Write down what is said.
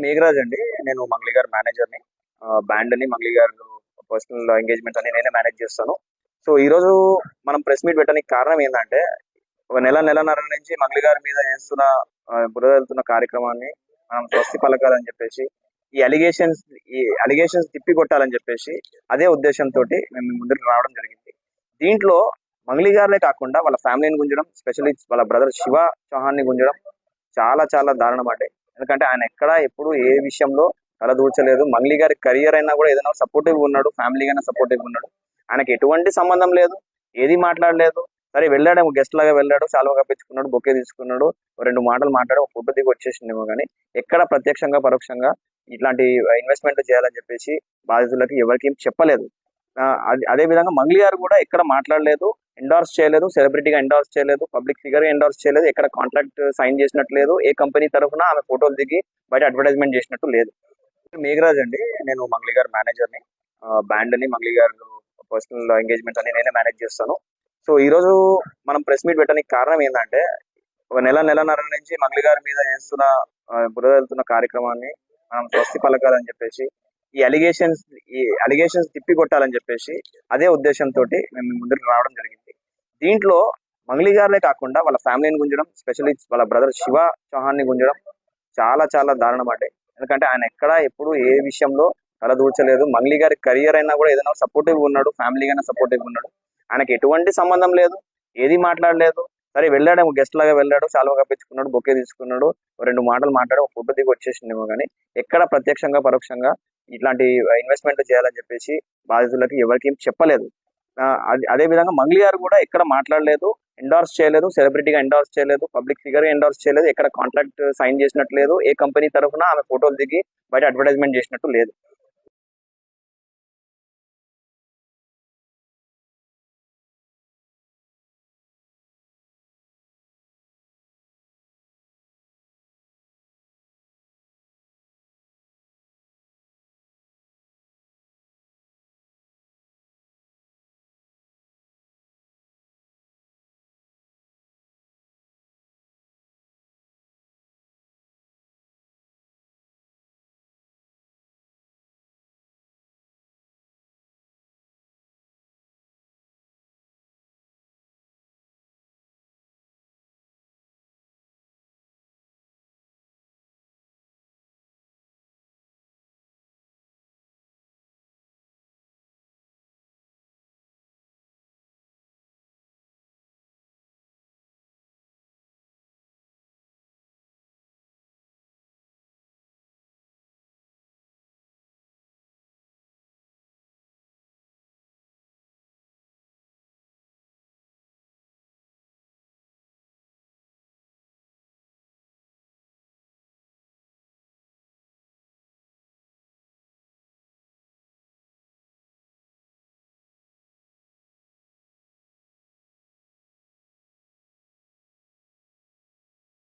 మేఘరాజ్ అండి. నేను మంగ్లీ గారి మేనేజర్‌ని. బ్యాండ్‌ని మంగ్లీ గారు పర్సనల్ ఎంగేజ్‌మెంట్స్ అన్ని నేనే మేనేజ్ చేస్తాను. సో, ఈరోజు మనం ప్రెస్ మీట్ పెట్టడానికి కారణం ఏందంటే, ఒక నెలన్నర నుంచి మంగ్లీ గారి మీద చేస్తున్న బురద జల్లుతున్న కార్యక్రమాన్ని మనం స్వస్తి పలకాలని చెప్పేసి, ఈ అలిగేషన్స్ తిప్పికొట్టాలని చెప్పేసి, అదే ఉద్దేశంతోటి మేము మీ ముందుకు రావడం జరిగింది. దీంట్లో మంగ్లీ గారినే కాకుండా వాళ్ళ ఫ్యామిలీని గుంజడం, స్పెషల్లీ వాళ్ళ బ్రదర్ శివ చౌహాన్‌ని గుంజడం చాలా చాలా దారుణం అండి. ఎందుకంటే ఆయన ఎక్కడ ఎప్పుడు ఏ విషయంలో తల దూర్చలేదు. మంగ్లీ గారి కెరియర్ అయినా కూడా ఏదైనా సపోర్టివ్ ఉన్నాడు, ఫ్యామిలీ అయినా సపోర్టివ్ ఉన్నాడు. ఆయనకి ఎటువంటి సంబంధం లేదు, ఏది మాట్లాడలేదు. సరే వెళ్ళాడేమో, గెస్ట్ లాగా వెళ్ళాడు, శాలువా కప్పించుకున్నాడు, బొకే తీసుకున్నాడు, ఓ 2 మాటలు మాట్లాడి ఒక ఫోటో దిగి వచ్చేసిండేమో కానీ ఎక్కడ ప్రత్యక్షంగా పరోక్షంగా ఇట్లాంటి ఇన్వెస్ట్మెంట్ చేయాలని చెప్పేసి బాధితులకి ఎవరికి ఏం చెప్పలేదు. అదే విధంగా మంగ్లీ గారు కూడా ఎక్కడ మాట్లాడలేదు, ఎండార్స్ చేయలేదు, సెలబ్రిటీగా ఎండార్స్ చేయలేదు, పబ్లిక్ ఫిగర్ ఎండార్స్ చేయలేదు, ఎక్కడ కాంట్రాక్ట్ సైన్ చేసినట్టు లేదు, ఏ కంపెనీ తరఫున ఆమె ఫోటోలు దిగి బయట అడ్వర్టైజ్మెంట్ చేసినట్టు లేదు. మేఘరాజ్ అండి. నేను మంగ్లీ గారి మేనేజర్‌ని. బ్యాండ్‌ని మంగ్లీ గారు పర్సనల్ ఎంగేజ్‌మెంట్స్ అన్ని నేనే మేనేజ్ చేస్తాను. సో, ఈరోజు మనం ప్రెస్ మీట్ పెట్టడానికి కారణం ఏందంటే, ఒక నెలన్నర నుంచి మంగ్లీ గారి మీద చేస్తున్న బురద జల్లుతున్న కార్యక్రమాన్ని మనం స్వస్తి పలకాలని చెప్పేసి, ఈ అలిగేషన్స్ తిప్పికొట్టాలని చెప్పేసి, అదే ఉద్దేశంతోటి మేము మీ ముందుకు రావడం జరిగింది. దీంట్లో మంగ్లీ గారినే కాకుండా వాళ్ళ ఫ్యామిలీని గుంజడం, స్పెషల్లీ వాళ్ళ బ్రదర్ శివ చౌహాన్‌ని గుంజడం చాలా చాలా దారుణం అండి. ఎందుకంటే ఆయన ఎక్కడ ఎప్పుడు ఏ విషయంలో తల దూర్చలేదు. మంగ్లీ గారి కెరియర్ అయినా కూడా ఏదైనా సపోర్టివ్ ఉన్నాడు, ఫ్యామిలీ అయినా సపోర్టివ్ ఉన్నాడు. ఆయనకి ఎటువంటి సంబంధం లేదు, ఏది మాట్లాడలేదు. సరే వెళ్ళాడేమో, గెస్ట్ లాగా వెళ్ళాడు, శాలువా కప్పించుకున్నాడు, బొకే తీసుకున్నాడు, ఓ 2 మాటలు మాట్లాడి ఒక ఫోటో దిగి వచ్చేసిండేమో కానీ ఎక్కడ ప్రత్యక్షంగా పరోక్షంగా ఇట్లాంటి ఇన్వెస్ట్మెంట్ చేయాలని చెప్పేసి బాధితులకి ఎవరికి ఏం చెప్పలేదు. అదే విధంగా మంగ్లీ గారు కూడా ఎక్కడ మాట్లాడలేదు, ఎండార్స్ చేయలేదు, సెలబ్రిటీగా ఎండార్స్ చేయలేదు, పబ్లిక్ ఫిగర్ ఎండార్స్ చేయలేదు, ఎక్కడ కాంట్రాక్ట్ సైన్ చేసినట్టు లేదు, ఏ కంపెనీ తరఫున ఆమె ఫోటోలు దిగి బయట అడ్వర్టైజ్మెంట్ చేసినట్టు లేదు.